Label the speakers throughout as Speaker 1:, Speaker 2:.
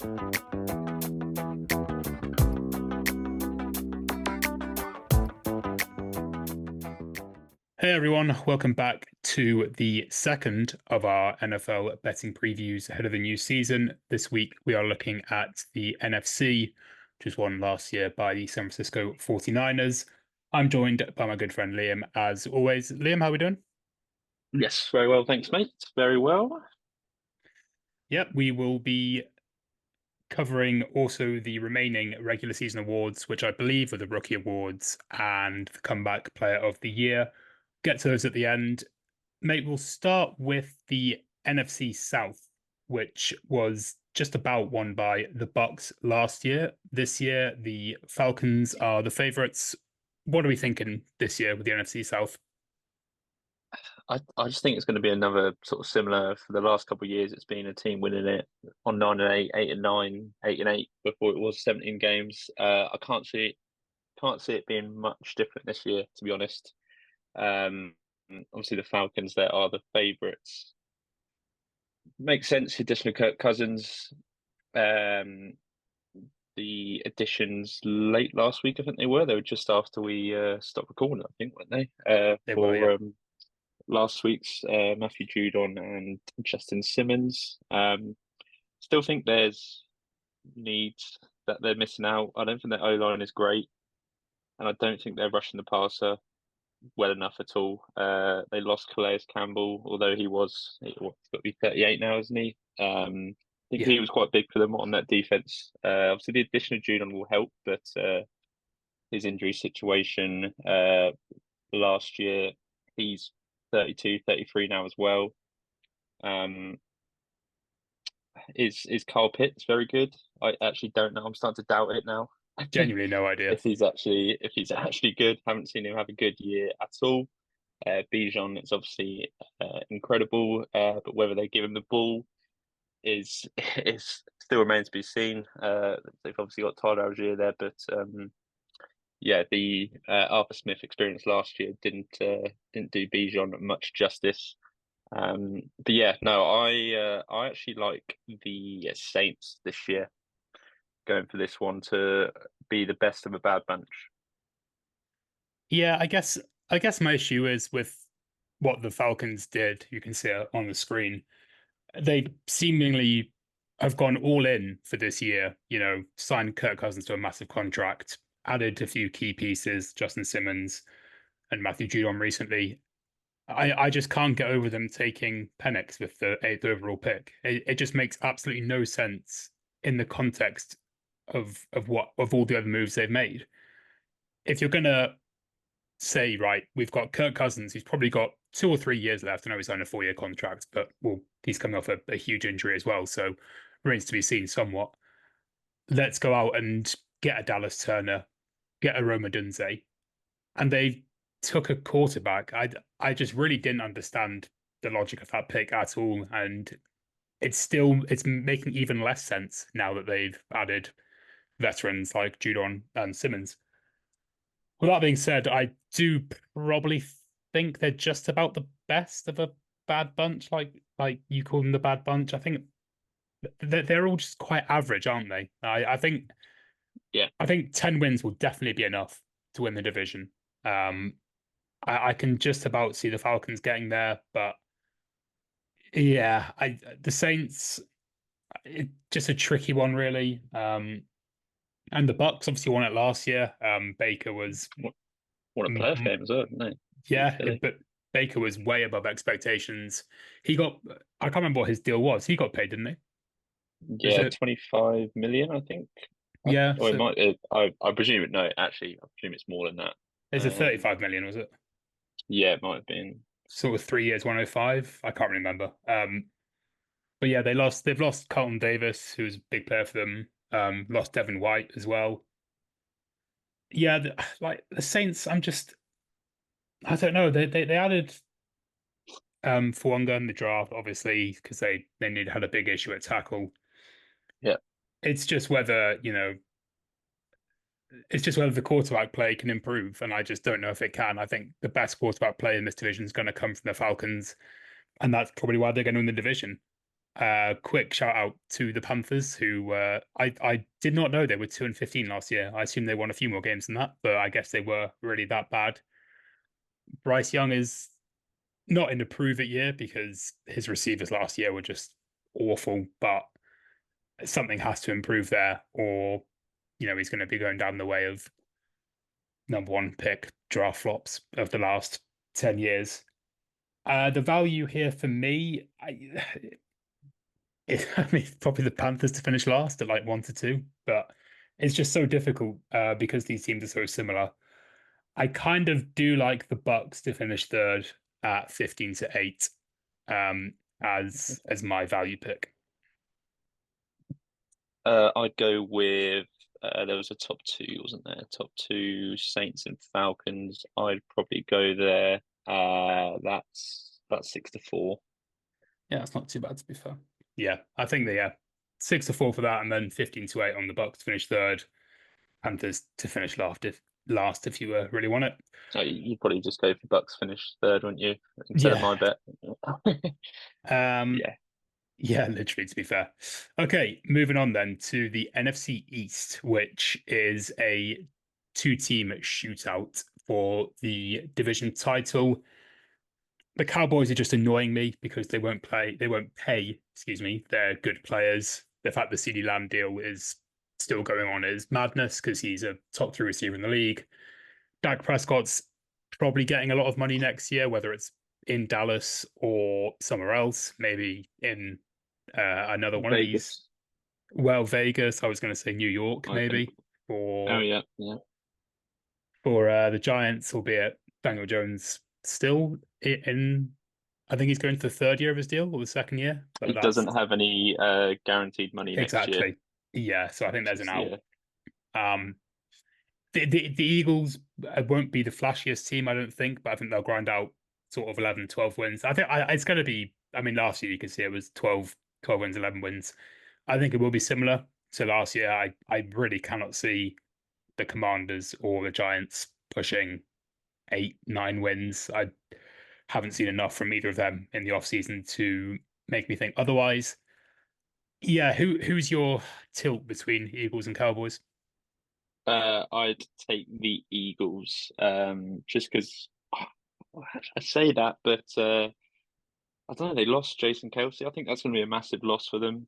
Speaker 1: Hey everyone, welcome back to the second of our NFL betting previews ahead of the new season. This week we are looking at the NFC, which was won last year by the San Francisco 49ers. I'm joined by my good friend Liam, as always. Liam, how are we doing?
Speaker 2: Yes, very well, thanks, mate. Very well.
Speaker 1: Yep, we will be covering also the remaining regular season awards, which I believe are the rookie awards and the comeback player of the year. Get to those at the end. Mate, we'll start with the NFC South, which was just about won by the Bucks last year. This year, the Falcons are the favorites. What are we thinking this year with the NFC South?
Speaker 2: I just think it's going to be another sort of similar for the last couple of years. It's been a team winning it on 9-8, 8-9, 8-8 before it was 17 games. I can't see it being much different this year, to be honest. Um, Obviously the Falcons there are the favourites. Makes sense. The addition of Kirk Cousins. Um, the additions late last week, I think they were. They were just after we stopped recording, I think, weren't they?
Speaker 1: They were, yeah.
Speaker 2: For last week's Matthew Judon and Justin Simmons. Still think there's needs that they're missing out. I don't think their O line is great, and I don't think they're rushing the passer well enough at all. They lost Calais Campbell, although he's got to be 38 now, isn't he? I think
Speaker 1: Yeah.
Speaker 2: he was quite big for them on that defense. Obviously, the addition of Judon will help, but his injury situation last year, he's 32, 33 now as well. Um, is Kyle Pitts very good? I actually don't know. I'm starting to doubt it now.
Speaker 1: Genuinely no idea.
Speaker 2: If he's actually good, haven't seen him have a good year at all. Bijan is obviously incredible, but whether they give him the ball is is still remains to be seen. They've obviously got Tyler Algier there, but yeah, the Arthur Smith experience last year didn't do Bijan much justice. But yeah, no, I actually like the Saints this year, going for this one to be the best of a bad bunch.
Speaker 1: Yeah, I guess my issue is with what the Falcons did. You can see it on the screen. They seemingly have gone all in for this year, signed Kirk Cousins to a massive contract, added a few key pieces, Justin Simmons and Matthew Judon recently. I just can't get over them taking Penix with the eighth overall pick. It just makes absolutely no sense in the context of all the other moves they've made. If you're gonna say, right, we've got Kirk Cousins, he's probably got 2 or 3 years left. I know he's on a 4-year contract, but well, he's coming off a huge injury as well, so remains to be seen somewhat. Let's go out and get a Dallas Turner, get a Roma Dunze, and they took a quarterback. I just really didn't understand the logic of that pick at all, and it's making even less sense now that they've added veterans like Judon and Simmons. With that being said, I do probably think they're just about the best of a bad bunch, like you call them the bad bunch. I think they're all just quite average, aren't they? I think
Speaker 2: Yeah,
Speaker 1: I think 10 wins will definitely be enough to win the division. Um, I can just about see the Falcons getting there, but yeah, the Saints, just a tricky one, really. And the Bucks obviously won it last year. Baker was,
Speaker 2: won a playoff game as well, didn't they? Beat
Speaker 1: yeah,
Speaker 2: Philly.
Speaker 1: but Baker was way above expectations. He got, I can't remember what his deal was. He got paid, didn't he? Was
Speaker 2: Yeah,
Speaker 1: it?
Speaker 2: 25 million, I think.
Speaker 1: Yeah,
Speaker 2: Or it
Speaker 1: so
Speaker 2: might. I presume it. No, actually, I presume it's more than that.
Speaker 1: is it
Speaker 2: Um,
Speaker 1: 35 million, was it?
Speaker 2: yeah, it might have been.
Speaker 1: Sort of 3 years, 105. I can't remember. But yeah, they've lost Carlton Davis, who's a big player for them. Lost Devin White as well. Yeah, like the Saints, I don't know. They added Fuanga in the draft, obviously, because they had a big issue at tackle.
Speaker 2: Yeah,
Speaker 1: It's just whether, it's just whether the quarterback play can improve, and I just don't know if it can. I think the best quarterback play in this division is going to come from the Falcons, and that's probably why they're going to win the division. Quick shout out to the Panthers, who I did not know they were 2-15 last year. I assume they won a few more games than that, but I guess they were really that bad. Bryce Young is not in the prove it year because his receivers last year were just awful, but something has to improve there, or he's going to be going down the way of number one pick draft flops of the last 10 years. The value here for me, I mean, probably the Panthers to finish last at like 1-2, but it's just so difficult because these teams are so similar. I kind of do like the Bucks to finish third at 15-8 as my value pick.
Speaker 2: I'd go with there was a top two, wasn't there? Top two, Saints and Falcons. I'd probably go there. That's 6-4.
Speaker 1: Yeah, it's not too bad to be fair. Yeah, I think they 6-4 for that, and then 15-8 on the Bucks to finish third. Panthers to finish last if you really want it.
Speaker 2: Oh, you'd probably just go for Bucks finish third, wouldn't you? Instead of
Speaker 1: Yeah.
Speaker 2: my bet.
Speaker 1: Um,
Speaker 2: Yeah.
Speaker 1: yeah, literally to be fair. Okay, moving on then to the NFC East, which is a two-team shootout for the division title. The Cowboys are just annoying me because they won't pay, excuse me, their good players. The fact the CeeDee Lamb deal is still going on is madness because he's a top three receiver in the league. Dak Prescott's probably getting a lot of money next year, whether it's in Dallas or somewhere else, maybe in another one of these.
Speaker 2: Vegas,
Speaker 1: Well, Vegas. I was going to say New York,
Speaker 2: I think.
Speaker 1: maybe
Speaker 2: Oh
Speaker 1: for
Speaker 2: yeah, yeah.
Speaker 1: the Giants, albeit Daniel Jones still in. I think he's going to the third year of his deal or the second year, but
Speaker 2: He
Speaker 1: that's
Speaker 2: doesn't have any guaranteed money next year,
Speaker 1: exactly. Yeah, so I think
Speaker 2: which
Speaker 1: there's an
Speaker 2: is
Speaker 1: out.
Speaker 2: yeah.
Speaker 1: Um, the Eagles won't be the flashiest team, I don't think, but I think they'll grind out sort of 11, 12 wins. I think it's going to be, I mean, last year you could see it was 12 wins, 11 wins. I think it will be similar to last year. I really cannot see the Commanders or the Giants pushing 8, 9 wins. I haven't seen enough from either of them in the offseason to make me think otherwise. Yeah, who's your tilt between Eagles and Cowboys?
Speaker 2: I'd take the Eagles, just because I say that, but I don't know. They lost Jason Kelsey. I think that's going to be a massive loss for them.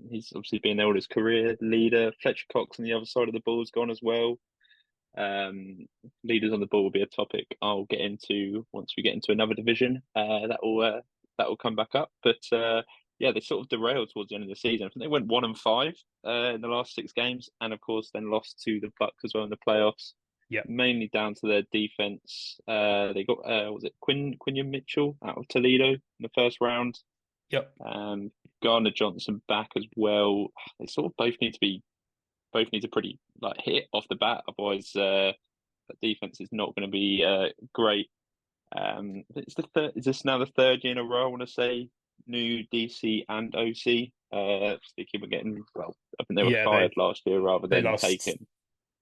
Speaker 2: He's obviously been there all his career. Leader Fletcher Cox on the other side of the ball has gone as well. Leaders on the ball will be a topic I'll get into once we get into another division. That will come back up. But yeah, they sort of derailed towards the end of the season. I think they went 1-5 in the last 6 games, and of course then lost to the Bucks as well in the playoffs.
Speaker 1: Yep,
Speaker 2: Mainly down to their defense. They got was it Quinion Mitchell out of Toledo in the first round.
Speaker 1: yep.
Speaker 2: Gardner Johnson back as well. They sort of both need to pretty like hit off the bat, otherwise that defense is not going to be great. It's the third. Is this now the third year in a row? I want to say new DC and OC. They keep on getting well. I think they were
Speaker 1: Yeah,
Speaker 2: fired last year rather
Speaker 1: they
Speaker 2: than
Speaker 1: lost.
Speaker 2: taken.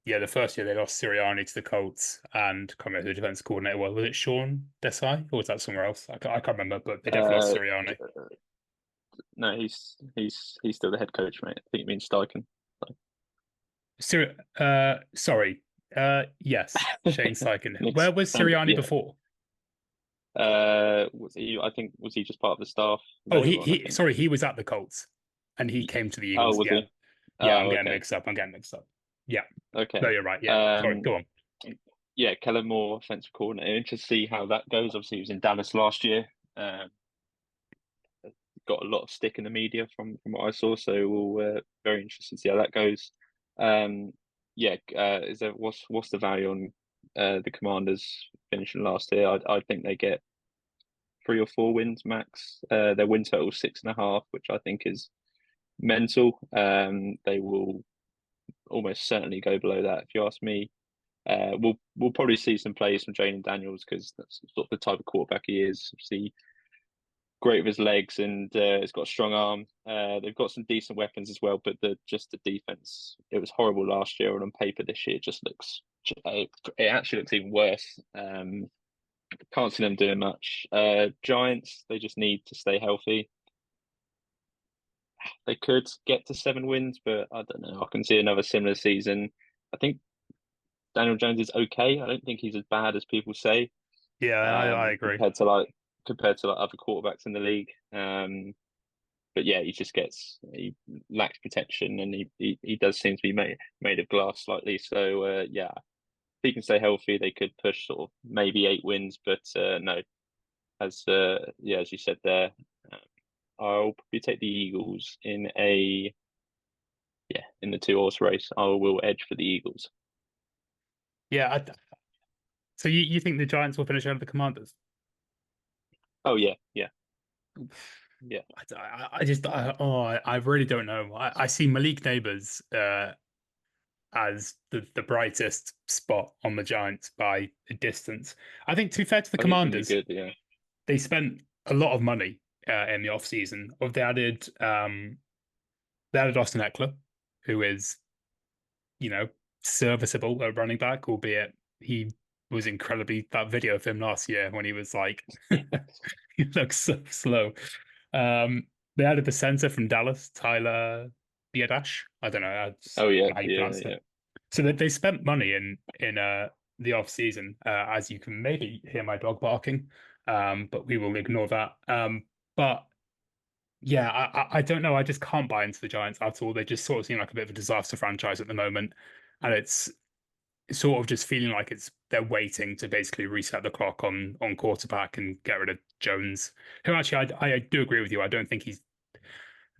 Speaker 1: Yeah, the first year they lost Sirianni to the Colts, and can't remember who the defense coordinator was. Was it Sean Desai or was that somewhere else? I can't remember, but they definitely lost
Speaker 2: Uh,
Speaker 1: Sirianni.
Speaker 2: no, he's still the head coach, mate. I think you mean Steichen.
Speaker 1: Sorry. Yes, Shane Steichen. Where
Speaker 2: Next,
Speaker 1: was
Speaker 2: and
Speaker 1: Sirianni
Speaker 2: yeah.
Speaker 1: before?
Speaker 2: Was he? I think was he just part of the staff
Speaker 1: Oh,
Speaker 2: later on? I think.
Speaker 1: he was at the Colts, and he came to the
Speaker 2: Oh,
Speaker 1: Eagles.
Speaker 2: was
Speaker 1: Yeah,
Speaker 2: he?
Speaker 1: yeah.
Speaker 2: Oh, okay.
Speaker 1: I'm getting mixed up. Yeah. No,
Speaker 2: Okay.
Speaker 1: you're right. Yeah. Sorry.
Speaker 2: Um,
Speaker 1: Go on.
Speaker 2: yeah, Kellen Moore, offensive coordinator. Interested to see how that goes. Obviously, he was in Dallas last year. Got a lot of stick in the media from what I saw, so we'll very interested to see how that goes. Um, yeah, is there what's the value on the Commanders finishing last year? I think they get 3 or 4 wins max. Their win total 6.5, which I think is mental. They will almost certainly go below that, if you ask me. We'll probably see some plays from Jalen Daniels because that's sort of the type of quarterback he is. Obviously, great with his legs and he's got a strong arm. They've got some decent weapons as well, but the defense, it was horrible last year, and on paper this year it just looks it actually looks even worse. Can't see them doing much. Giants, they just need to stay healthy. they could get to 7 wins, but I don't know. I can see another similar season. I think Daniel Jones is okay. I don't think he's as bad as people say.
Speaker 1: Yeah, I agree.
Speaker 2: Compared to like other quarterbacks in the league. But yeah, he lacks protection, and he does seem to be made of glass slightly. So yeah, if he can stay healthy, they could push sort of maybe 8 wins, but no, as you said there, um, I'll probably take the Eagles in the 2 horse race. I will edge for the Eagles.
Speaker 1: Yeah, so you think the Giants will finish over the Commanders?
Speaker 2: Oh yeah, yeah, yeah.
Speaker 1: I really don't know. I see Malik Neighbors as the brightest spot on the Giants by a distance. I think, to be fair to the
Speaker 2: I think he's going to be
Speaker 1: Commanders,
Speaker 2: good. Yeah,
Speaker 1: they spent a lot of money in the offseason. They added Austin Eckler, who is, you know, serviceable at running back, albeit he was incredibly that video of him last year when he was like he looks so slow. They added the center from Dallas, Tyler Biadasz. I don't know
Speaker 2: oh yeah,
Speaker 1: how you
Speaker 2: yeah,
Speaker 1: pronounce
Speaker 2: yeah,
Speaker 1: it. So that they spent money in the off season, as you can maybe hear my dog barking, but we will ignore that. But yeah, I don't know. I just can't buy into the Giants at all. They just sort of seem like a bit of a disaster franchise at the moment, and it's sort of just feeling like they're waiting to basically reset the clock on quarterback and get rid of Jones, who actually I do agree with you. I don't think he's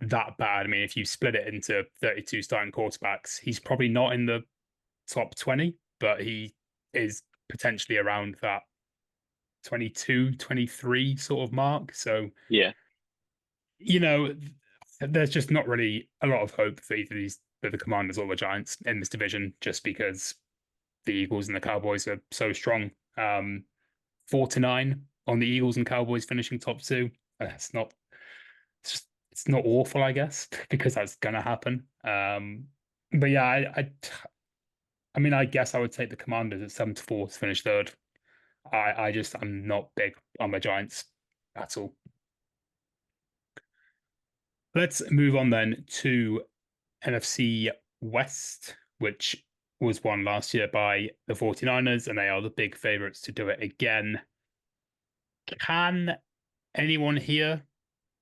Speaker 1: that bad. I mean, if you split it into 32 starting quarterbacks, he's probably not in the top 20, but he is potentially around that 22, 23 sort of mark. So,
Speaker 2: yeah.
Speaker 1: you know, there's just not really a lot of hope for either these for the Commanders or the Giants in this division, just because the Eagles and the Cowboys are so strong. 4-9 on the Eagles and Cowboys finishing top two. It's not it's not awful, I guess, because that's gonna happen. But yeah, I mean, I guess I would take the Commanders at 7-4 to finish third. I'm not big on the Giants at all. Let's move on then to NFC West, which was won last year by the 49ers, and they are the big favorites to do it again. Can anyone here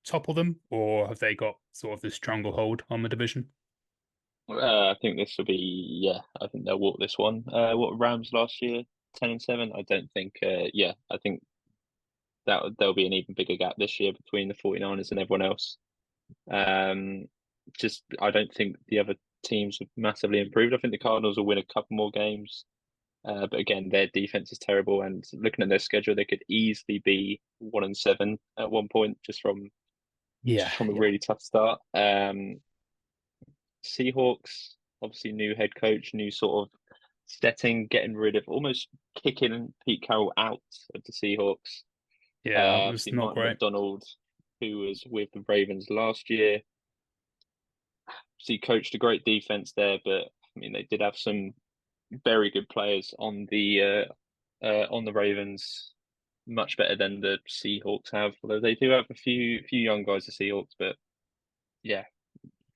Speaker 1: topple them, or have they got sort of the stranglehold on the division?
Speaker 2: I think this will be, yeah, I think they'll walk this one. What Rams last year, 10-7. I don't think, yeah, I think that there'll be an even bigger gap this year between the 49ers and everyone else. Um, just I don't think the other teams have massively improved. I think the Cardinals will win a couple more games. But again, their defense is terrible, and looking at their schedule, they could easily be 1-7 at one point
Speaker 1: Yeah,
Speaker 2: just from a
Speaker 1: yeah,
Speaker 2: really tough start. Seahawks, obviously new head coach, new sort of setting, getting rid of almost kicking Pete Carroll out of the Seahawks.
Speaker 1: yeah. It was
Speaker 2: Obviously
Speaker 1: not
Speaker 2: Mike
Speaker 1: great.
Speaker 2: McDonald, who was with the Ravens last year, so he coached a great defense there, but I mean they did have some very good players on the Ravens, much better than the Seahawks have. Although they do have a few young guys, the Seahawks, but yeah,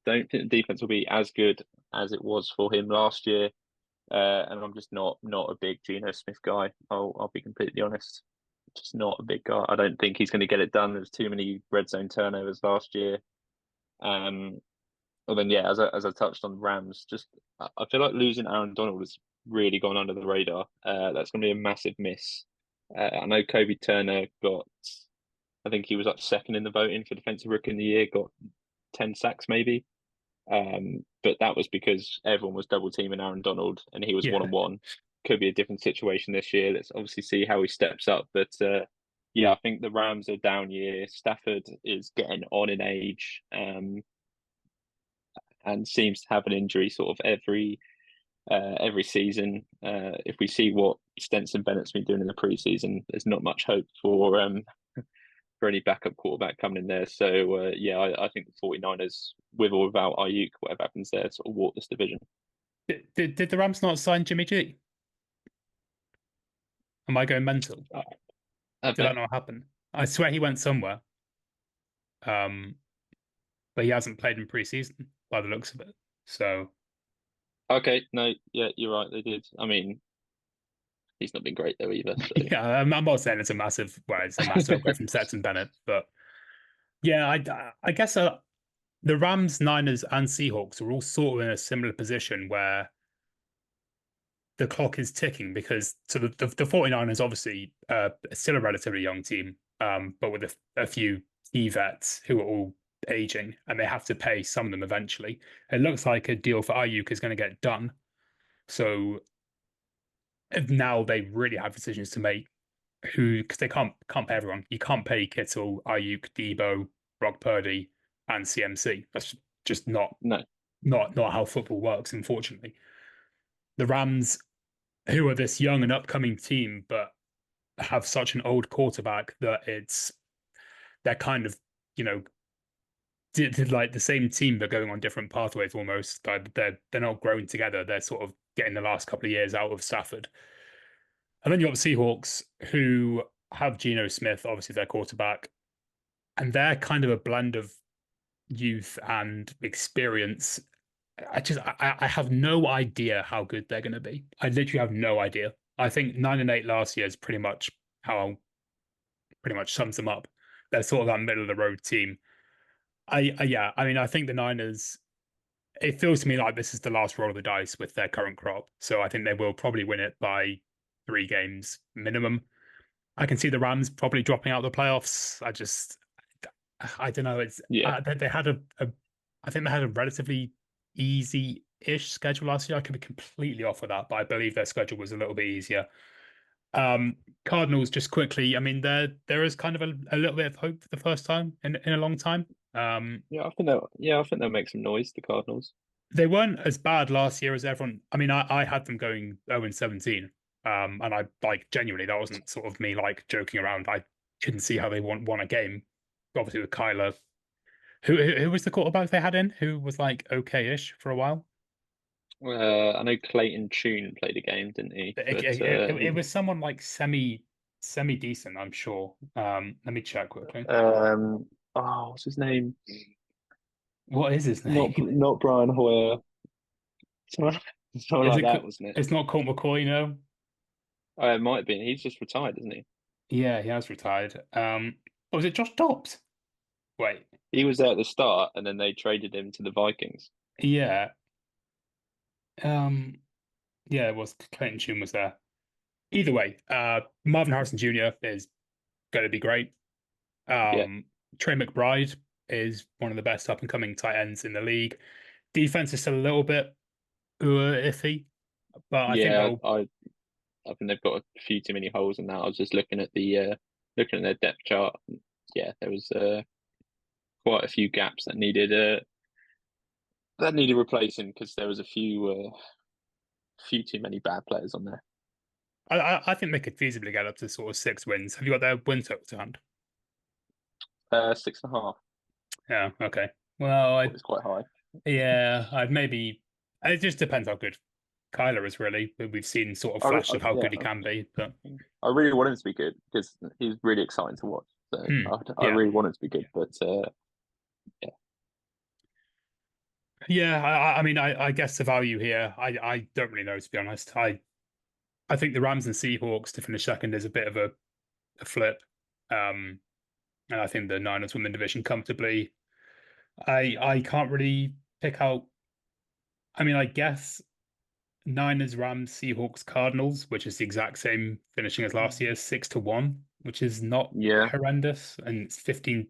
Speaker 2: don't think the defense will be as good as it was for him last year. And I'm just not a big Geno Smith guy. I'll be completely honest. Just not a big guy. I don't think he's going to get it done. There's too many red zone turnovers last year. Um, well then yeah, as I touched on Rams, just I feel like losing Aaron Donald has really gone under the radar. That's going to be a massive miss. I know Kobe Turner got, I think he was like second in the voting for defensive rookie in the year, got 10 sacks maybe. But that was because everyone was double teaming Aaron Donald and he was
Speaker 1: Yeah,
Speaker 2: 1-on-1. Could be a different situation this year. Let's obviously see how he steps up. But yeah, I think the Rams are down year. Stafford is getting on in age, and seems to have an injury sort of every season. If we see what Stenson Bennett's been doing in the preseason, there's not much hope for any backup quarterback coming in there. So yeah, I think the 49ers, with or without Ayuk, whatever happens there, sort of walk this division.
Speaker 1: did the Rams not sign Jimmy G? Am I going mental?
Speaker 2: Have
Speaker 1: Did
Speaker 2: they?
Speaker 1: that not happen? I swear he went somewhere. Um, but he hasn't played in preseason by the looks of it. So
Speaker 2: Okay, no, yeah, you're right. They did. I mean, he's not been great though either. So
Speaker 1: yeah, I'm not saying it's a massive upgrade from Stetson Bennett, but yeah, I guess the Rams, Niners, and Seahawks are all sort of in a similar position where the clock is ticking because the 49ers obviously still a relatively young team, but with a few key vets who are all aging and they have to pay some of them eventually. It looks like a deal for Ayuk is going to get done. So now they really have decisions to make who because they can't pay everyone. You can't pay Kittle, Ayuk, Debo, Brock Purdy, and CMC. That's just
Speaker 2: no,
Speaker 1: not how football works, unfortunately. The Rams, who are this young and upcoming team, but have such an old quarterback that they're kind of you know did like the same team but going on different pathways almost. Like they're not growing together. They're sort of getting the last couple of years out of Stafford. And then you got the Seahawks who have Geno Smith, obviously their quarterback, and they're kind of a blend of youth and experience. I have no idea how good they're going to be. I literally have no idea. I think 9-8 last year is pretty much sums them up. They're sort of that middle of the road team. Yeah, I mean, I think the Niners. It feels to me like this is the last roll of the dice with their current crop. So I think they will probably win it by 3 games minimum. I can see the Rams probably dropping out of the playoffs. I don't know. It's
Speaker 2: yeah,
Speaker 1: they had I think they had a relatively easy-ish schedule last year. I could be completely off with that, but I believe their schedule was a little bit easier. Cardinals, just quickly. I mean, there is kind of a little bit of hope for the first time in a long time.
Speaker 2: I think they'll make some noise. The Cardinals.
Speaker 1: They weren't as bad last year as everyone. I mean, I had them going 0-17. And I like genuinely that wasn't sort of me like joking around. I couldn't see how they won a game. Obviously with Kyler. Who was the quarterback they had in who was like okay-ish for a while?
Speaker 2: I know Clayton Tune played a game, didn't he?
Speaker 1: It,
Speaker 2: But
Speaker 1: it, it was someone like semi decent, I'm sure. Let me check quickly.
Speaker 2: what's his name?
Speaker 1: What is his
Speaker 2: Not
Speaker 1: name?
Speaker 2: not Brian Hoyer. Someone, someone
Speaker 1: Is
Speaker 2: like
Speaker 1: it?
Speaker 2: that, wasn't it?
Speaker 1: It's not Colt McCoy, no.
Speaker 2: It might have been. He's just retired, isn't he?
Speaker 1: Yeah, he has retired. Was it Josh Dobbs? Wait,
Speaker 2: He was there at the start, and then they traded him to the Vikings.
Speaker 1: yeah. Um, yeah, it was Clayton Tune was there. Either way, Marvin Harrison Jr. is going to be great.
Speaker 2: Yeah,
Speaker 1: Trey McBride is one of the best up and coming tight ends in the league. Defense is still a little bit iffy, but I think
Speaker 2: yeah.
Speaker 1: they'll.
Speaker 2: I think they've got a few too many holes in that. I was just looking at looking at their depth chart. Yeah, there was quite a few gaps that needed replacing because there was a few too many bad players on there.
Speaker 1: I think they could feasibly get up to sort of 6 wins. Have you got their win total to hand?
Speaker 2: 6.5.
Speaker 1: Yeah. Okay. Well,
Speaker 2: Thought it was quite high.
Speaker 1: I'd maybe. It just depends how good Kyler is. Really, we've seen sort of flashes of how
Speaker 2: Yeah,
Speaker 1: good he can be, but
Speaker 2: I really want him to be good because he's really exciting to watch. So
Speaker 1: hmm,
Speaker 2: I
Speaker 1: yeah,
Speaker 2: really want him to be good, but yeah,
Speaker 1: yeah. I mean, I guess the value here, I don't really know to be honest. I think the Rams and Seahawks to finish second is a bit of a flip. Um, and I think the Niners win the division comfortably. I can't really pick out. I mean, I guess Niners, Rams, Seahawks, Cardinals, which is the exact same finishing as last year, 6-1, which is not
Speaker 2: yeah.
Speaker 1: horrendous, and it's 15.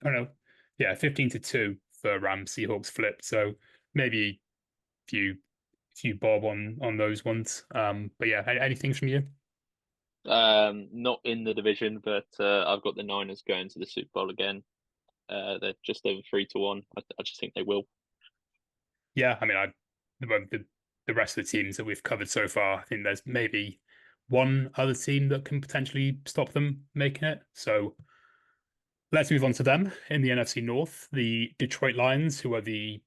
Speaker 1: I don't know, yeah, 15-2 for Rams, Seahawks flipped. So maybe few few bob on those ones. But yeah, anything from you?
Speaker 2: Not in the division, but I've got the Niners going to the Super Bowl again. They're just over 3-1. I just think they will.
Speaker 1: Yeah, I mean, the rest of the teams that we've covered so far, I think there's maybe one other team that can potentially stop them making it. So let's move on to them in the NFC North, the Detroit Lions, who are the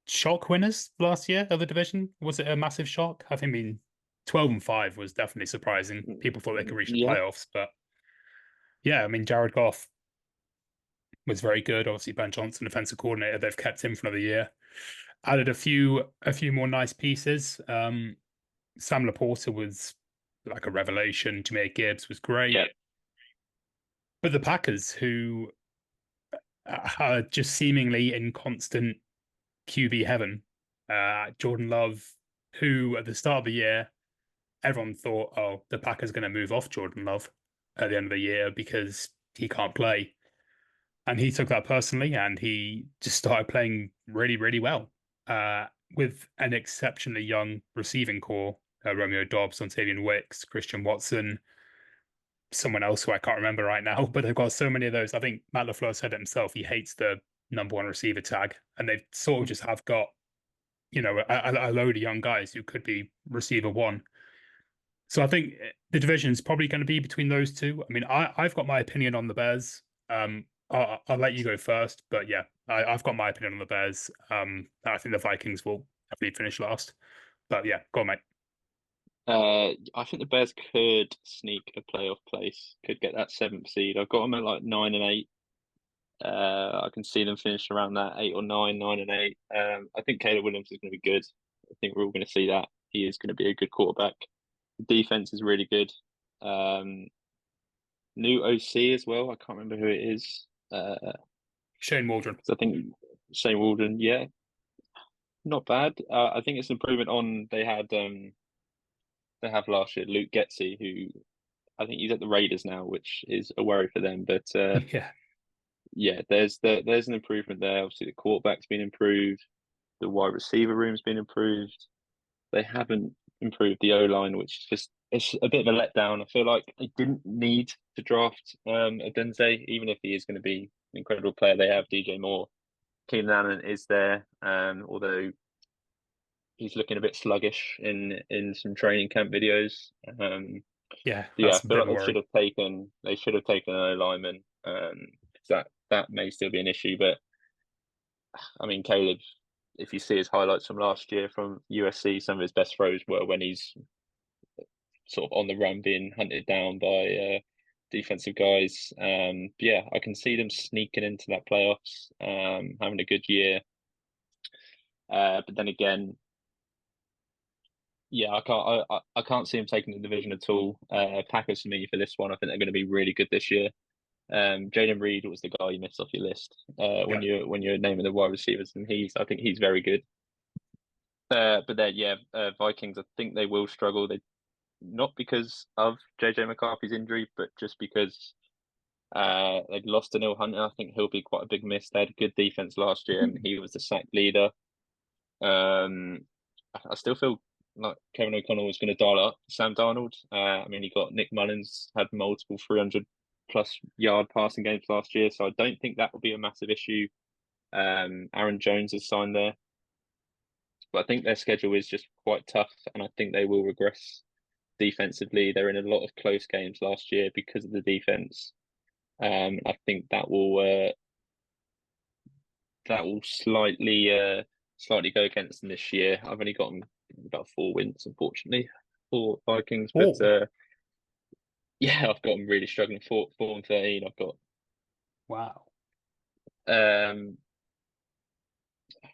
Speaker 1: shock winners last year of the division. Was it a massive shock? I think, I mean, 12-5 was definitely surprising. People thought they could reach the
Speaker 2: Yeah.
Speaker 1: playoffs, but yeah, I mean, Jared Goff was very good. Obviously, Ben Johnson, defensive coordinator, they've kept him for another year. Added a few more nice pieces. Sam Laporta was like a revelation. Jameer Gibbs was great.
Speaker 2: Yeah.
Speaker 1: But the Packers, who are just seemingly in constant QB heaven, Jordan Love, who at the start of the year, everyone thought, oh, the Packers are going to move off Jordan Love at the end of the year because he can't play. And he took that personally and he just started playing really, really well with an exceptionally young receiving core. Romeo Dobbs, Ontavian Wicks, Christian Watson, someone else who I can't remember right now, but they've got so many of those. I think Matt LaFleur said it himself. He hates the number one receiver tag, and they sort of just have got, a load of young guys who could be receiver one. So I think the division is probably going to be between those two. I mean, I've got my opinion on the Bears. I'll let you go first, but yeah, I've got my opinion on the Bears. I think the Vikings will definitely finish last. But yeah, go on, mate.
Speaker 2: I think the Bears could sneak a playoff place, could get that seventh seed. I've got them at like 9-8. I can see them finish around that 8 or 9, 9-8. I think Caleb Williams is going to be good. I think we're all going to see that he is going to be a good quarterback. The defense is really good. New OC as well. I can't remember who it is.
Speaker 1: Shane Waldron.
Speaker 2: I think Shane Walden. Yeah, not bad. I think it's an improvement on they have last year Luke Getsy, who I think he's at the Raiders now, which is a worry for them. But
Speaker 1: Yeah,
Speaker 2: yeah, there's an improvement there. Obviously, the quarterback's been improved, the wide receiver room's been improved. They haven't improved the O line, which is just it's a bit of a letdown. I feel like they didn't need to draft Adenze, even if he is going to be an incredible player. They have DJ Moore. Keenan Allen is there, although he's looking a bit sluggish in some training camp videos.
Speaker 1: yeah,
Speaker 2: Yeah, I
Speaker 1: that's a
Speaker 2: feel
Speaker 1: bit
Speaker 2: like
Speaker 1: of a worry.
Speaker 2: they should have taken an O lineman. That may still be an issue, but I mean Caleb, if you see his highlights from last year from USC, some of his best throws were when he's sort of on the run, being hunted down by defensive guys. Yeah, I can see them sneaking into that playoffs, having a good year. But then again, yeah, I can't see them taking the division at all. Packers for me for this one, I think they're going to be really good this year. Jaden Reed was the guy you missed off your list
Speaker 1: Yeah,
Speaker 2: when you're naming the wide receivers, and I think he's very good. But then yeah, Vikings, I think they will struggle. They not because of JJ McCarthy's injury, but just because they've lost to Neil Hunter. I think he'll be quite a big miss. They had a good defense last year, and he was the sack leader. Um, I still feel like Kevin O'Connell was going to dial up Sam Darnold. I mean, he got Nick Mullins had multiple 300 plus yard passing games last year, so I don't think that will be a massive issue. Aaron Jones has signed there, but I think their schedule is just quite tough, and I think they will regress defensively. They're in a lot of close games last year because of the defense. I think that will slightly go against them this year. I've only got them about 4 wins, unfortunately, for Vikings. But
Speaker 1: oh
Speaker 2: yeah, I've got them really struggling. 4-13. I've got
Speaker 1: wow,
Speaker 2: um,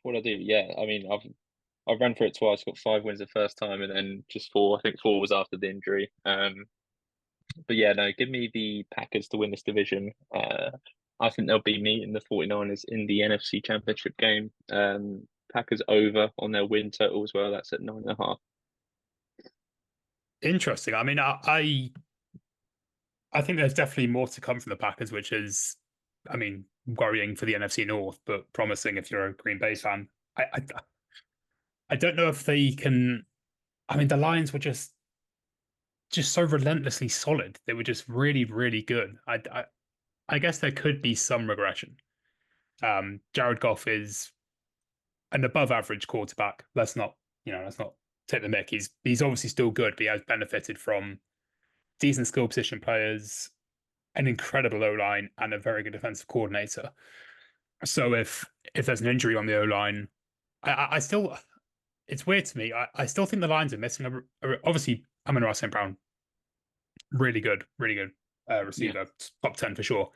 Speaker 2: what I do. Yeah, I mean, I've run through it twice. Got 5 wins the first time, and then just four. I think four was after the injury. But yeah, no, give me the Packers to win this division. I think they'll be meeting the 49ers in the NFC Championship game. Packers over on their win total as well. That's at 9.5.
Speaker 1: interesting. I mean, I think there's definitely more to come from the Packers, which is, I mean, worrying for the NFC North, but promising if you're a Green Bay fan. I don't know if they can. I mean, the Lions were just so relentlessly solid. They were just really, really good. I guess there could be some regression. Jared Goff is an above average quarterback. Let's not take the mick. He's obviously still good, but he has benefited from decent skill position players, an incredible O line, and a very good defensive coordinator. So if there's an injury on the O line, I still it's weird to me. I still think the Lions are missing obviously Amon-Ra St. Brown, really good
Speaker 2: Yeah.
Speaker 1: receiver, top 10 for sure.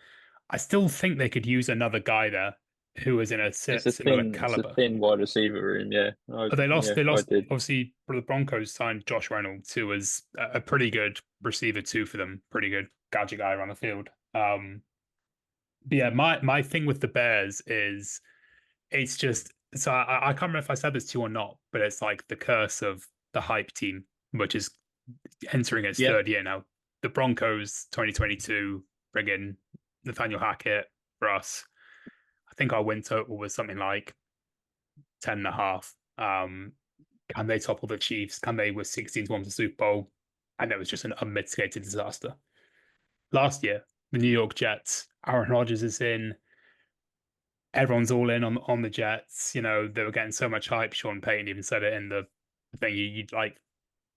Speaker 1: I still think they could use another guy there who is in a
Speaker 2: It's
Speaker 1: similar
Speaker 2: it's a
Speaker 1: caliber.
Speaker 2: thin wide receiver room. Yeah,
Speaker 1: But they lost. They
Speaker 2: I
Speaker 1: lost.
Speaker 2: did.
Speaker 1: Obviously, the Broncos signed Josh Reynolds, who was a pretty good receiver too for them. Pretty good gadget guy around the field. But yeah, my thing with the Bears is it's just so I can't remember if I said this to you or not, but it's like the curse of the hype team, which is entering its
Speaker 2: Yeah,
Speaker 1: third year now. The Broncos 2022 bring in Nathaniel Hackett for us. I think our win total was something like 10 and a half. Can they topple the Chiefs? Can they with 16 to 1 to the Super Bowl? And it was just an unmitigated disaster. Last year, the New York Jets, Aaron Rodgers is in. Everyone's all in on the Jets. You know, they were getting so much hype. Sean Payton even said it in the thing. You'd like,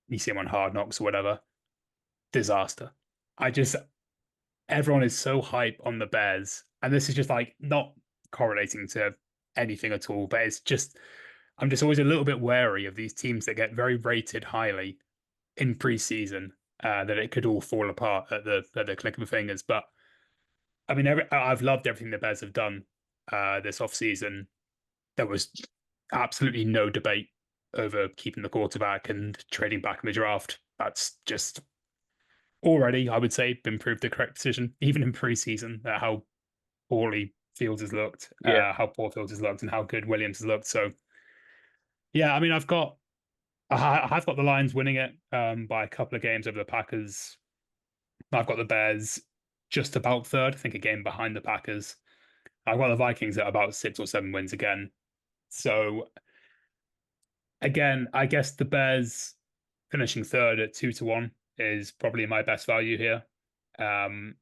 Speaker 1: you see him on Hard Knocks or whatever. Disaster. I just, everyone is so hype on the Bears. And this is just like not correlating to anything at all, but it's just, I'm just always a little bit wary of these teams that get very rated highly in preseason, that it could all fall apart at the click of the fingers. But I mean, I've loved everything the Bears have done this offseason. There was absolutely no debate over keeping the quarterback and trading back in the draft. That's just already, I would say, been proved the correct decision, even in preseason, how poorly Fields has looked,
Speaker 2: yeah,
Speaker 1: how poor Fields has looked, and how good Williams has looked. So, yeah, I mean, I've got the Lions winning it by a couple of games over the Packers. I've got the Bears just about third, I think a game behind the Packers. I've got the Vikings at about 6 or 7 wins again. So again, I guess the Bears finishing third at 2 to 1 is probably my best value here. Um,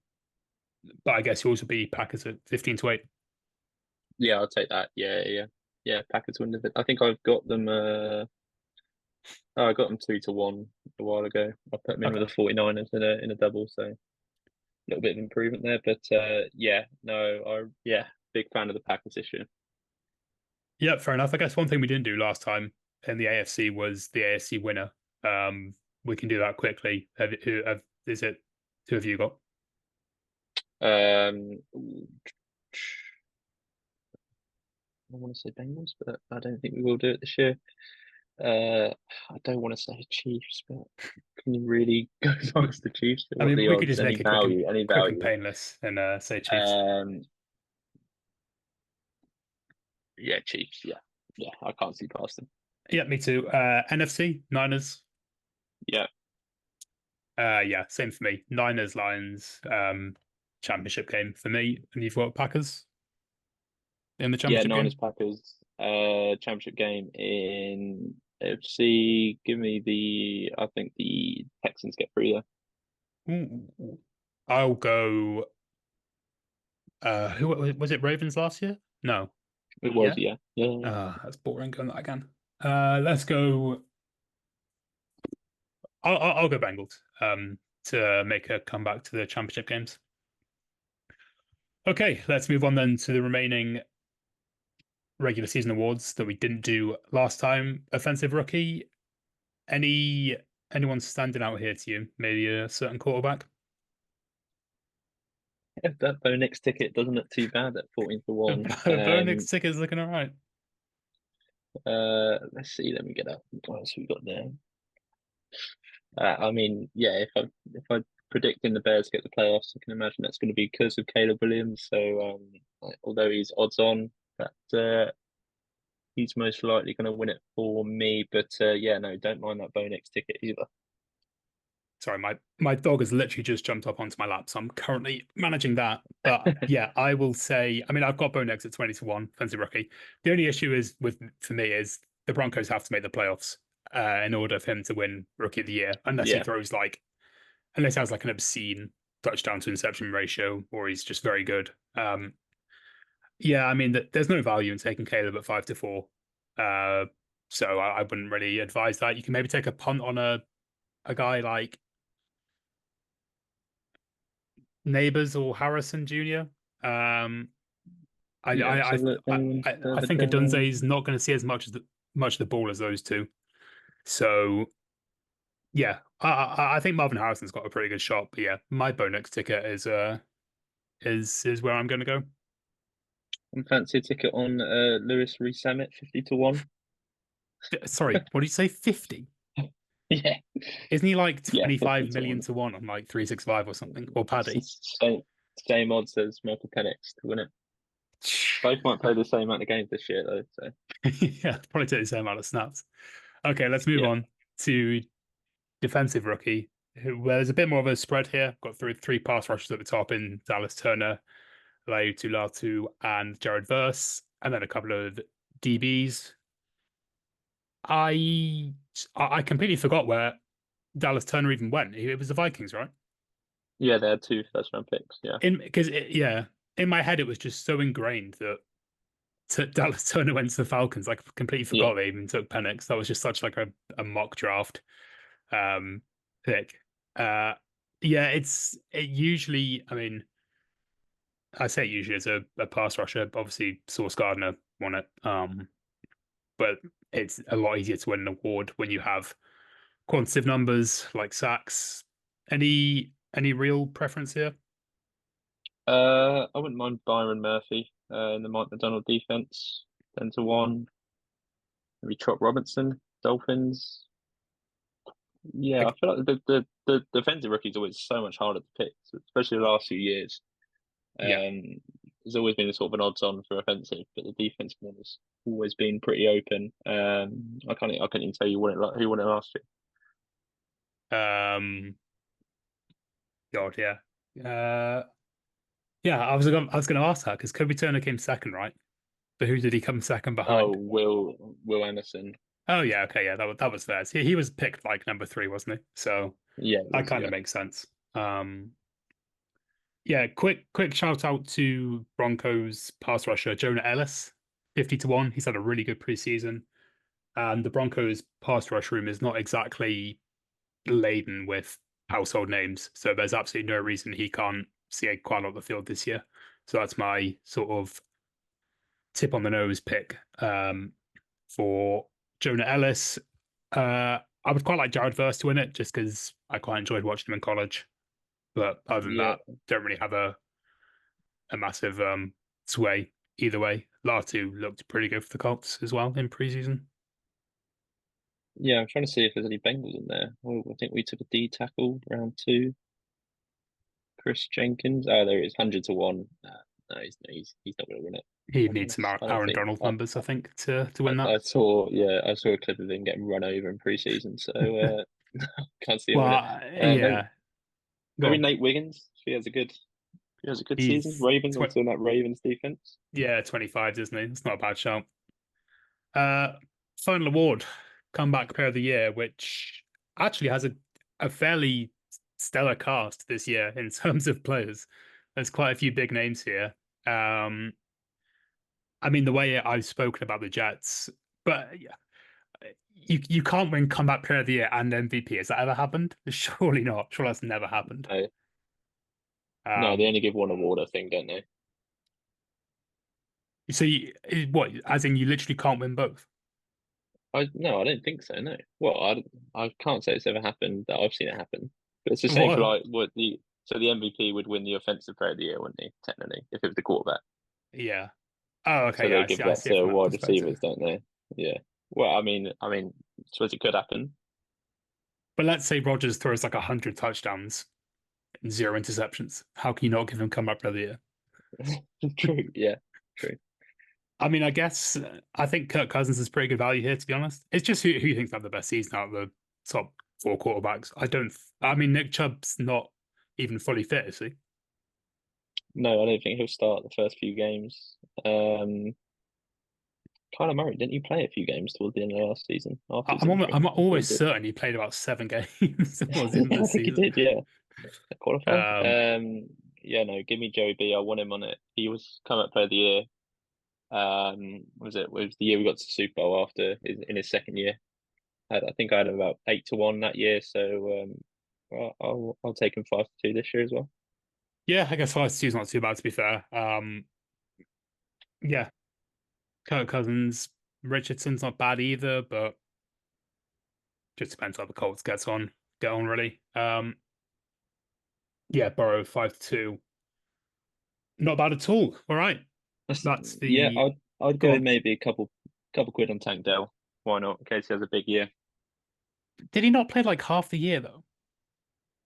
Speaker 1: but I guess you also be Packers at 15 to 8.
Speaker 2: yeah. I'll take that. Yeah. Packers win it. I think I've got them. Oh, I got them 2-1 a while ago. I put them in with
Speaker 1: Okay.
Speaker 2: the 49ers in a double, so a little bit of improvement there. But yeah, no, big fan of the Packers this year.
Speaker 1: Yeah, fair enough. I guess one thing we didn't do last time in the AFC was the AFC winner. Um, we can do that quickly. Is it who have you got?
Speaker 2: Um, I want to say Bengals, but I don't think we will do it this year. I don't want to say Chiefs, but can you really go past the Chiefs?
Speaker 1: I
Speaker 2: What are
Speaker 1: mean,
Speaker 2: the
Speaker 1: we could
Speaker 2: odds?
Speaker 1: just make
Speaker 2: Any
Speaker 1: it
Speaker 2: value? Any
Speaker 1: quick and
Speaker 2: value?
Speaker 1: painless and say Chiefs.
Speaker 2: Um, yeah, Chiefs. Yeah. I can't see past them.
Speaker 1: Yeah, me too. NFC Niners.
Speaker 2: Yeah,
Speaker 1: Yeah, same for me. Niners Lions. Championship game for me. And you've got Packers in the
Speaker 2: yeah.
Speaker 1: championship
Speaker 2: Niners
Speaker 1: game.
Speaker 2: Packers. Championship game in FC. Give me the. I think the Texans get through there.
Speaker 1: Ooh. I'll go. Who was it? Ravens last year? No.
Speaker 2: It was,
Speaker 1: Yeah.
Speaker 2: yeah.
Speaker 1: That's boring. Going that again. Let's go. I'll go Bengals. To make a comeback to the championship games. Okay, let's move on then to the remaining regular season awards that we didn't do last time. Offensive rookie. Any anyone standing out here to you? Maybe a certain quarterback.
Speaker 2: That Bo Nix ticket doesn't look too bad at 14 to 1.
Speaker 1: Bo Nix ticket's looking all right.
Speaker 2: Let's see. Let me get up. What else we got there? I mean, yeah. If I predicting the Bears get the playoffs, I can imagine that's going to be because of Caleb Williams. So, although he's odds on, that he's most likely going to win it for me. But yeah, no, don't mind that Bo Nix ticket either.
Speaker 1: Sorry, my dog has literally just jumped up onto my lap, so I'm currently managing that. But yeah, I will say, I mean, I've got Bo Nix at 20 to 1, offensive rookie. The only issue is with for me is the Broncos have to make the playoffs in order for him to win Rookie of the Year,
Speaker 2: Yeah,
Speaker 1: unless he has like an obscene touchdown to interception ratio, or he's just very good. Yeah, I mean, there's no value in taking Caleb at 5 to 4. Uh, so I wouldn't really advise that. You can maybe take a punt on a guy like Neighbors or Harrison Jr. Um, I
Speaker 2: yeah.
Speaker 1: I
Speaker 2: So
Speaker 1: I
Speaker 2: look, anyone
Speaker 1: I
Speaker 2: further
Speaker 1: think Adunze
Speaker 2: down?
Speaker 1: is not going to see as much of the ball as those two. So yeah, I think Marvin Harrison's got a pretty good shot. But yeah, my Bo Nix ticket is is where I'm going to go.
Speaker 2: And fancy a ticket on Lewis Rees-Zammit 50 to 1.
Speaker 1: Sorry, what did you say? 50?
Speaker 2: Yeah,
Speaker 1: Isn't he like
Speaker 2: yeah,
Speaker 1: 25
Speaker 2: 50 to
Speaker 1: million
Speaker 2: 1.
Speaker 1: to one on like 365 or something? Or
Speaker 2: It's the
Speaker 1: Paddy?
Speaker 2: same odds as Michael Penix to win it. Both might play the same amount of games this year though. So
Speaker 1: Yeah, probably take the same amount of snaps. Okay, let's move
Speaker 2: yeah,
Speaker 1: on to defensive rookie, where there's a bit more of a spread here. Got three pass rushers at the top in Dallas Turner, Laitu Latu, and Jared Verse, and then a couple of DBs. I I completely forgot where Dallas Turner even went. It was the Vikings, right?
Speaker 2: yeah, they had two first round picks. Yeah,
Speaker 1: In because yeah, in my head it was just so ingrained that Dallas Turner went to the Falcons. I completely
Speaker 2: yeah.
Speaker 1: forgot they even took Penix. That was just such like a mock draft um pick. Uh yeah, it usually, I mean, I say usually as a pass rusher. Obviously Sauce Gardner won it. But it's a lot easier to win an award when you have quantitative numbers like sacks. Any real preference here?
Speaker 2: I wouldn't mind Byron Murphy in the Mike McDonald defense. 10 to 1. Maybe Trot Robinson, Dolphins. Yeah, I
Speaker 1: Like,
Speaker 2: feel like the defensive rookie's always so much harder to pick, especially the last few years.
Speaker 1: yeah.
Speaker 2: Um, there's always been a sort of an odds on for offensive, but the defensive one has always been pretty open. I can't even tell you who won it last year.
Speaker 1: Um, God, yeah. Uh, yeah, I was gonna ask that because Kobe Turner came second, right? But who did he come second
Speaker 2: Oh,
Speaker 1: behind?
Speaker 2: Will Anderson.
Speaker 1: Oh yeah, okay, yeah, that was fair. He was picked like number three, wasn't he? So
Speaker 2: Yeah, it
Speaker 1: that
Speaker 2: was,
Speaker 1: kind of
Speaker 2: yeah.
Speaker 1: makes sense. Yeah, quick shout out to Broncos pass rusher Jonah Ellis, 50 to 1. He's had a really good preseason. And the Broncos pass rush room is not exactly laden with household names. So there's absolutely no reason he can't see quite a lot of the field this year. So that's my sort of tip on the nose pick for Jonah Ellis. I would quite like Jared Verse to win it just because I quite enjoyed watching him in college. But other than
Speaker 2: Yeah,
Speaker 1: that, don't really have a massive sway either way. Latu looked pretty good for the Colts as well in preseason.
Speaker 2: yeah. I'm trying to see if there's any Bengals in there. Oh, I think we took a D tackle round 2. Chris Jenkins. Oh, there it is, 100 to 1. No, he's not going to win it.
Speaker 1: He
Speaker 2: I
Speaker 1: needs
Speaker 2: don't,
Speaker 1: some
Speaker 2: I don't
Speaker 1: Aaron
Speaker 2: think.
Speaker 1: Donald numbers, I think, to win that.
Speaker 2: I saw, yeah, I saw a clip of him getting run over in preseason, so can't see him
Speaker 1: Well,
Speaker 2: win it. Maybe
Speaker 1: yeah, go
Speaker 2: maybe
Speaker 1: on.
Speaker 2: Nate Wiggins. If he has a good season.
Speaker 1: He's
Speaker 2: Ravens, obviously on that Ravens defense.
Speaker 1: yeah, 25, isn't he? It's not a bad shout. Uh, Final award, comeback player of the year, which actually has a fairly stellar cast this year in terms of players. There's quite a few big names here. Um, I mean, the way I've spoken about the Jets, but yeah, you can't win comeback player of the year and MVP. Has that ever happened? Surely not. Sure, that's never happened.
Speaker 2: No, no, they
Speaker 1: Um,
Speaker 2: only give one award, I think, don't they?
Speaker 1: so what? As in, you literally can't win both.
Speaker 2: No, I don't think so. No. Well, I can't say it's ever happened that I've seen it happen. But it's the same for
Speaker 1: What?
Speaker 2: like what the MVP would win the offensive player of the year, wouldn't he? Technically, if it was the quarterback.
Speaker 1: Yeah. Oh, okay.
Speaker 2: So
Speaker 1: Yeah,
Speaker 2: they
Speaker 1: I see.
Speaker 2: give
Speaker 1: I
Speaker 2: that
Speaker 1: see it
Speaker 2: to
Speaker 1: from that
Speaker 2: wide
Speaker 1: perspective.
Speaker 2: receivers, don't they? Yeah. Well, I mean, I suppose it could happen.
Speaker 1: But let's say Rogers throws like 100 touchdowns and zero interceptions. How can you not give him comeback player of the year?
Speaker 2: True. Yeah. True.
Speaker 1: I mean, I guess I think Kirk Cousins is pretty good value here. To be honest, it's just who you think's had the best season out of the top four quarterbacks. I don't. I mean, Nick Chubb's not even fully fit, is he?
Speaker 2: No, I don't think he'll start the first few games. Kyler Murray, didn't you play a few games towards the end of last season after his injury?
Speaker 1: I'm
Speaker 2: I'm pretty
Speaker 1: always
Speaker 2: sure.
Speaker 1: certain he played about 7 games towards the end of the
Speaker 2: I think he
Speaker 1: season.
Speaker 2: did. Yeah. Qualify.
Speaker 1: Um,
Speaker 2: Yeah, no, give me Joey B. I want him on it. He was comeback player of the year. Was it? It was the year we got to the Super Bowl after in his second year. I think I had him about 8 to 1 that year. So well, I'll take him 5 to 2 this year as well.
Speaker 1: yeah, I guess 5-2 is not too bad to be fair. Yeah, Kirk Cousins, Richardson's not bad either, but just depends how the Colts get on really. Yeah, Burrow 5-2. Not bad at all. All right. That's
Speaker 2: Yeah,
Speaker 1: the
Speaker 2: I'd
Speaker 1: go
Speaker 2: go
Speaker 1: on.
Speaker 2: maybe a couple quid on Tank Dell. Why not? In case he has a big year.
Speaker 1: Did he not play like half the year though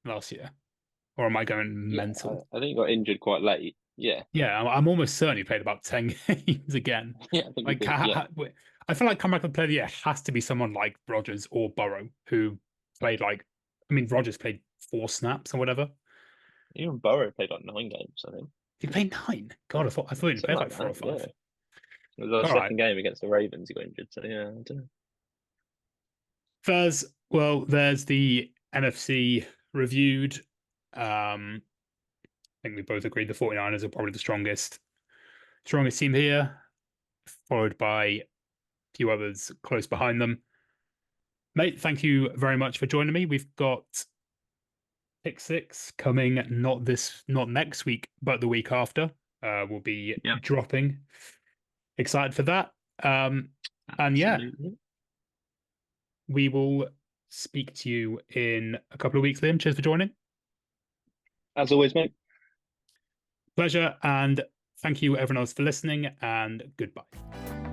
Speaker 1: last year? Or am I going
Speaker 2: Yeah,
Speaker 1: mental?
Speaker 2: I think he got injured quite late. Yeah,
Speaker 1: Yeah, I'm almost certain he played about 10 games again.
Speaker 2: yeah, I think he
Speaker 1: Like,
Speaker 2: did. Yeah,
Speaker 1: I feel like comeback player of the year has to be someone like Rogers or Burrow, who played like, I mean, Rogers played 4 snaps or whatever.
Speaker 2: even Burrow played like 9 games. I think
Speaker 1: He played 9. God, I thought he
Speaker 2: something
Speaker 1: played
Speaker 2: like
Speaker 1: like four
Speaker 2: that.
Speaker 1: or
Speaker 2: Yeah,
Speaker 1: five.
Speaker 2: it was our
Speaker 1: All right.
Speaker 2: second game against the Ravens. He got injured. So yeah, I don't know.
Speaker 1: There's the NFC reviewed. I think we both agreed the 49ers are probably the strongest team here, followed by a few others close behind them. Mate, thank you very much for joining me. We've got pick six coming not next week, but the week after. We'll be
Speaker 2: Yeah,
Speaker 1: dropping. Excited for that. Um, and yeah,
Speaker 2: absolutely.
Speaker 1: we will speak to you in a couple of weeks, Liam. Cheers for joining.
Speaker 2: As always, mate.
Speaker 1: Pleasure. And thank you, everyone else, for listening. And goodbye.